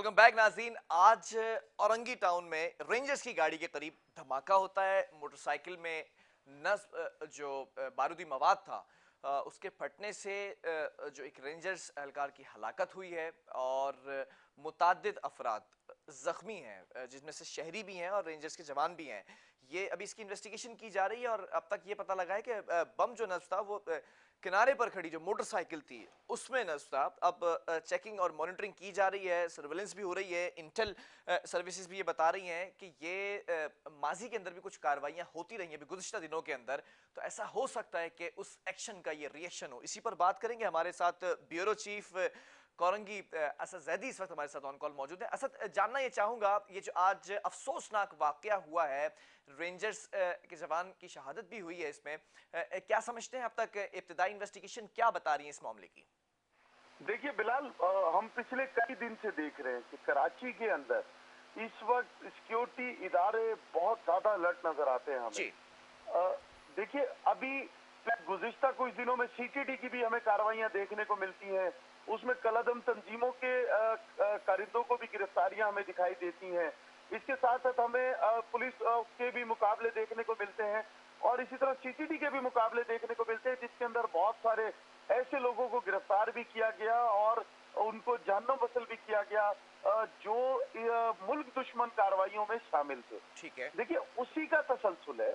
Welcome back नाज़रीन। आज Orangi town में रेंजर्स की गाड़ी के करीब धमाका होता है। मोटरसाइकिल में जो बारूदी मवाद था, उसके फटने से जो एक रेंजर्स एहलकार की हलाकत हुई है और मुताद्दिद अफराद जख्मी हैं, जिसमें से शहरी भी हैं और रेंजर्स के जवान भी हैं। ये अभी इसकी इन्वेस्टिगेशन की जा रही है और अब तक ये पता लगा है कि बम जो नस्ब था वो किनारे पर खड़ी जो मोटरसाइकिल थी उसमें नस्ब था। अब चेकिंग और मॉनिटरिंग की जा रही है, सर्वेलेंस भी हो रही है। इंटेल सर्विसेज भी ये बता रही हैं कि ये माजी के अंदर भी कुछ कार्रवाइयां होती रही हैं अभी गुज़िश्ता दिनों के अंदर, तो ऐसा हो सकता है कि उस एक्शन का ये रिएक्शन हो। इसी पर बात करेंगे। हमारे साथ ब्यूरो चीफ कोरंगी असद जैदी इस वक्त हमारे साथ ऑन कॉल मौजूद है। असद, जानना ये चाहूंगा, ये जो आज अफसोसनाक वाकया हुआ है, रेंजर्स के जवान की शहादत भी हुई है, इसमें क्या समझते हैं अब तक इब्तिदाई इन्वेस्टिगेशन क्या बता रही है इस मामले की? देखिए बिलाल, हम पिछले कई दिन से देख रहे हैं कि कराची के अंदर इस वक्त सिक्योरिटी इदारे बहुत ज्यादा अलर्ट नजर आते हैं हमें। जी। देखिए अभी गुज़िश्ता कुछ दिनों में सीटीडी की भी हमें कार्रवाइयां देखने को मिलती हैं। उसमें कलअदम तंजीमों के कारिंदों को भी गिरफ्तारियां हमें दिखाई देती हैं। इसके साथ साथ हमें पुलिस के भी मुकाबले देखने को मिलते हैं और इसी तरह सीटीडी के भी मुकाबले देखने को मिलते हैं, जिसके अंदर बहुत सारे ऐसे लोगों को गिरफ्तार भी किया गया और उनको जहन्नुम वसूल भी किया गया जो मुल्क दुश्मन कार्रवाइयों में शामिल थे। ठीक है। देखिए उसी का तसलसल है।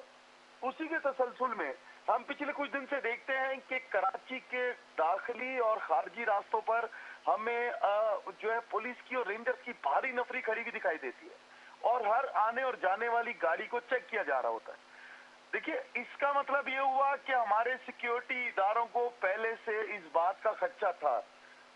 उसी के तसलसल में हम पिछले कुछ दिन से देखते हैं कि कराची के दाखिली और खारजी रास्तों पर हमें जो है पुलिस की और रेंजर्स की भारी नफरी खड़ी हुई दिखाई देती है और हर आने और जाने वाली गाड़ी को चेक किया जा रहा होता है। देखिए इसका मतलब ये हुआ कि हमारे सिक्योरिटी इदारों को पहले से इस बात का खदशा था।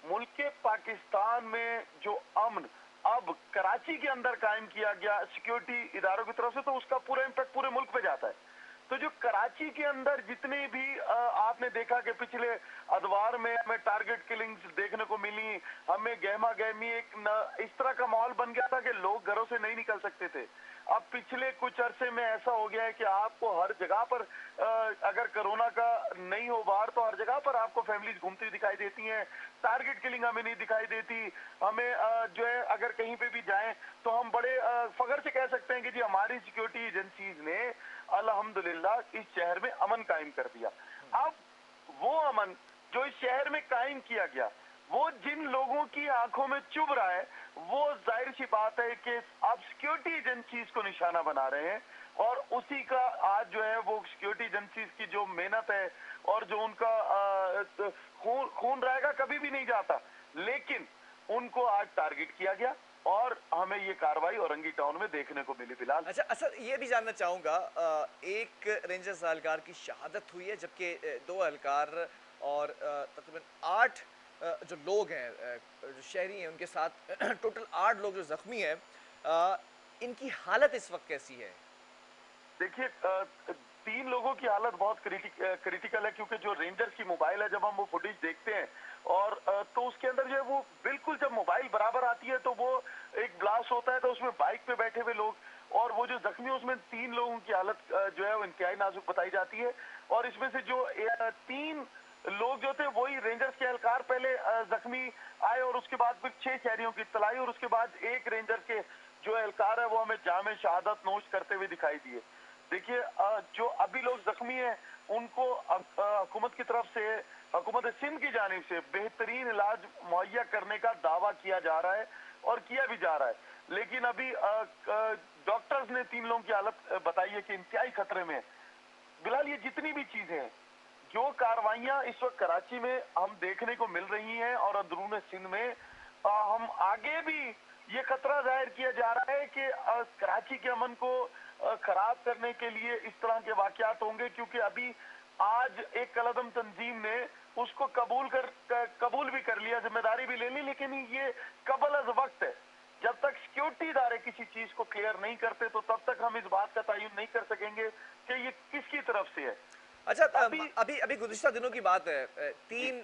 मुल्क के पाकिस्तान में जो अमन अब कराची के अंदर कायम किया गया सिक्योरिटी इदारों की तरफ से, तो उसका पूरा इम्पैक्ट पूरे मुल्क पे जाता है। तो जो कराची के अंदर जितने भी आपने देखा कि पिछले अदवार में हमें टारगेट किलिंग्स देखने को मिली, हमें गहमा गहमी इस तरह का माहौल बन गया था कि लोग घरों से नहीं निकल सकते थे। अब पिछले कुछ अरसे में ऐसा हो गया है कि आपको हर जगह पर अगर कोरोना का नहीं हो बाहर, तो हर जगह पर आपको फैमिलीज घूमती दिखाई देती हैं। टारगेट किलिंग हमें नहीं दिखाई देती। हमें जो है अगर कहीं पे भी जाएं तो हम बड़े फख्र से कह सकते हैं कि जी हमारी सिक्योरिटी एजेंसीज ने अल्हम्दुलिल्लाह इस शहर में अमन कायम कर दिया। अब वो अमन जो इस शहर में कायम किया गया, वो जिन लोगों की आंखों में चुभ रहा है, वो जाहिर सी बात है कि आप सिक्योरिटी एजेंसीज को निशाना बना रहे हैं और उसी का आज जो है वो सिक्योरिटी एजेंसीज की जो मेहनत है और जो उनका खून खून रहेगा कभी भी नहीं जाता, लेकिन उनको आज टारगेट किया गया और हमें ये कार्रवाई औरंगी टाउन में देखने को मिली। फिलहाल अच्छा असद, ये भी जानना चाहूंगा, एक रेंजर्स एहलकार की शहादत हुई है, जबकि दो एहलकार और तकरीबन 8 जो लोग हैं, जो शहरी हैं, उनके साथ टोटल 8 लोग जो जख्मी हैं, अ, इनकी हालत इस वक्त कैसी है? देखिए 3 लोगों की हालत बहुत क्रिटिकल है, क्योंकि जो रेंजर्स की मोबाइल है, जब हम वो फुटेज देखते हैं और तो उसके अंदर जो है वो बिल्कुल जब मोबाइल बराबर आती है तो वो एक ब्लास्ट होता है, तो उसमें बाइक पे बैठे हुए लोग और वो जो जख्मी है उसमें 3 लोगों की हालत जो है वो इंतहाई नाजुक बताई जाती है। और इसमें से जो 3 लोग जो थे वही रेंजर्स के एहलकार पहले जख्मी आए और उसके बाद फिर 6 शहरियों की इत्तला आई और उसके बाद एक रेंजर के जो एहलकार है वो हमें जामे शहादत नोश करते हुए दिखाई दिए। देखिए जो अभी लोग जख्मी हैं उनको हुकूमत की तरफ से, हुकूमत सिंध की जानिब से बेहतरीन इलाज मुहैया करने का दावा किया जा रहा है और किया भी जा रहा है, लेकिन अभी डॉक्टर्स ने 3 लोगों की हालत बताई है कि इंतहाई खतरे में है। बिलाल ये जितनी भी चीजें हैं, जो कार्रवाइयां इस वक्त कराची में हम देखने को मिल रही हैं और अंदरून सिंध में, हम आगे भी ये खतरा जाहिर किया जा रहा है कि कराची के अमन को खराब करने के लिए इस तरह के वाकयात होंगे, क्योंकि अभी आज एक कलअदम तंजीम ने उसको कबूल भी कर लिया, जिम्मेदारी भी ले ली, लेकिन ये कबल अज वक्त है। जब तक सिक्योरिटी इदारे किसी चीज को क्लियर नहीं करते तो तब तक हम इस बात का तयन नहीं कर सकेंगे कि ये किसकी तरफ से है। अच्छा, अभी अभी अभी गुज़िश्ता दिनों की बात है, जी 3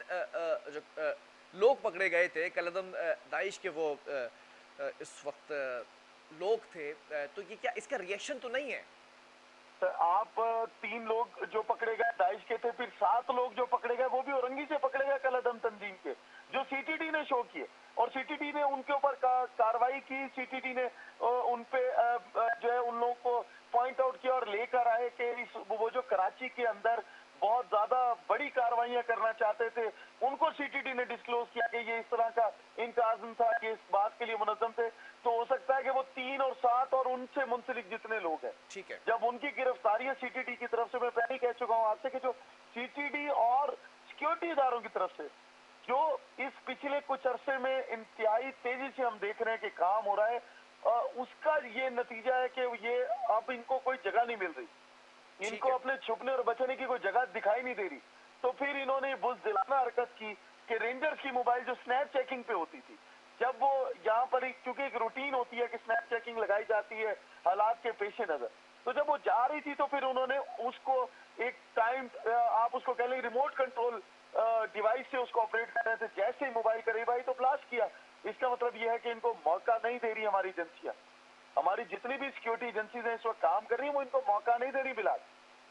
जो लोग पकड़े गए थे कलदम दाइश के, वो इस वक्त लोग थे, तो ये क्या इसका रिएक्शन तो नहीं है? आप 3 लोग जो पकड़े गए दाइश के थे, फिर 7 लोग जो पकड़े गए वो भी औरंगी से पकड़े गए कलअदम तंजीम के, जो सीटीडी ने शो किए और सीटीडी ने उनके ऊपर कार्रवाई की। सीटीडी ने उन पे जो है उन लोगों को पॉइंट आउट किया और लेकर आए कि वो जो कराची के अंदर बहुत ज्यादा बड़ी कार्रवाइयां करना चाहते थे, उनको सीटीडी ने डिस्क्लोज किया कि ये इस तरह का इनका आज़म था कि इस बात के लिए मुनज़्ज़म थे। तो हो सकता है कि वो 3 और 7 और उनसे मुंसलिक जितने लोग हैं, ठीक है। जब उनकी गिरफ्तारी है सीटीडी की तरफ से, मैं पहले ही कह चुका हूं आपसे कि जो सीटीडी और सिक्योरिटी इदारों की तरफ से जो इस पिछले कुछ अरसे में इंतहाई तेजी से हम देख रहे हैं कि काम हो रहा है, उसका ये नतीजा है कि ये अब इनको कोई जगह नहीं मिल रही, इनको अपने छुपने और बचने की कोई जगह दिखाई नहीं दे रही। तो फिर इन्होंने बुज़दिलाना हरकत की कि रेंजर्स की मोबाइल जो स्नैप चेकिंग पे होती थी, जब वो यहाँ पर क्योंकि एक रूटीन होती है कि स्नैप चेकिंग लगाई जाती है हालात के पेश नजर, तो जब वो जा रही थी तो फिर उन्होंने उसको एक टाइम, आप उसको कह लें रिमोट कंट्रोल डिवाइस से उसको ऑपरेट कर रहे थे, जैसे ही मोबाइल करीब आई तो ब्लास्ट किया। इसका मतलब यह है कि इनको मौका नहीं दे रही हमारी एजेंसियां, हमारी जितनी भी सिक्योरिटी एजेंसीज हैं इस वक्त काम कर रही हैं, वो इनको मौका नहीं दे रही। बिलाल,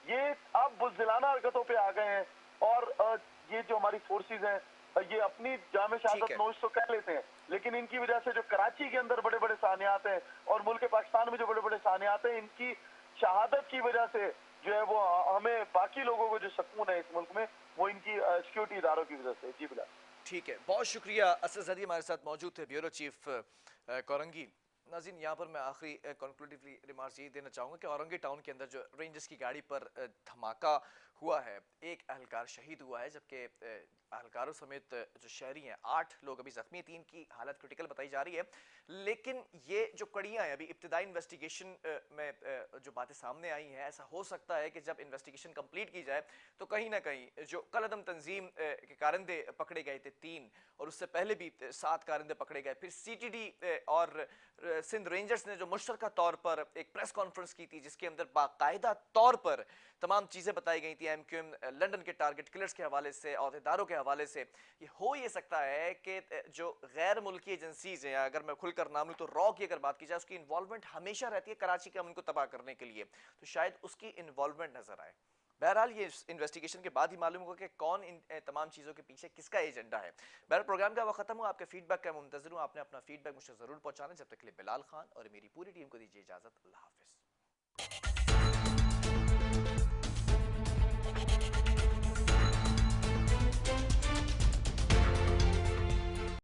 ये अब बुज़दिलाना हरकतों पे आ गए हैं और ये जो हमारी फोर्सेज हैं ये अपनी जामे शहादत नोश तो कह लेते हैं, लेकिन इनकी वजह से जो कराची के अंदर बड़े बड़े सानियात हैं और मुल्क पाकिस्तान में जो बड़े बड़े सानियात हैं, इनकी शहादत की वजह से जो है वो हमें बाकी लोगों को जो सुकून है इस मुल्क में, वो इनकी सिक्योरिटी इदारों की वजह से। जी बिलाल, ठीक है, बहुत शुक्रिया। असद ज़हदी हमारे साथ मौजूद थे, ब्यूरो चीफ कोरंगी। नाज़रीन, यहाँ पर मैं आखिरी कंक्लूडिवली रिमार्क्स ये देना चाहूँगा कि औरंगी टाउन के अंदर जो रेंजर्स की गाड़ी पर धमाका हुआ है, एक अहलकार शहीद हुआ है, जबकि अहलकारों समेत जो शहरी हैं 8 लोग अभी जख्मी, 3 की हालत क्रिटिकल बताई जा रही है। लेकिन ये जो कड़ियाँ हैं अभी इब्तिदाई इन्वेस्टिगेशन में जो बातें सामने आई हैं, ऐसा हो सकता है कि जब इन्वेस्टिगेशन कंप्लीट की जाए तो कहीं ना कहीं जो कलअदम तंजीम के कारिंदे पकड़े गए थे 3 और उससे पहले भी 7 कारिंदे पकड़े गए, फिर सीटीडी और सिंध रेंजर्स ने जो मुश्तरका तौर पर एक प्रेस कॉन्फ्रेंस की थी जिसके अंदर बाकायदा तौर पर तमाम चीज़ें बताई गई थी, एमक्यूएम लंदन के टारगेट किलर्स के हवाले से, अहदेदारों के हवाले से। ये सकता है कि जो गैर मुल्की एजेंसीज हैं, अगर मैं खुलकर नाम लूँ तो रॉ की अगर बात की जाए, उसकी इन्वॉल्वमेंट हमेशा रहती है कराची के अमन को तबाह करने के लिए, तो शायद उसकी इन्वॉल्वमेंट नजर आए। बहरहाल ये इन्वेस्टिगेशन के बाद ही मालूम होगा कि कौन इन तमाम चीज़ों के पीछे किसका एजेंडा है। बहरहाल प्रोग्राम का वक्त खत्म हुआ, आपके फीडबैक का मुंतज़िर हूँ, आपने अपना फीडबैक मुझे ज़रूर पहुँचाना। जब तक के लिए बिलाल खान और मेरी पूरी टीम को दीजिए इजाज़त। अल्लाह हाफ़िज़।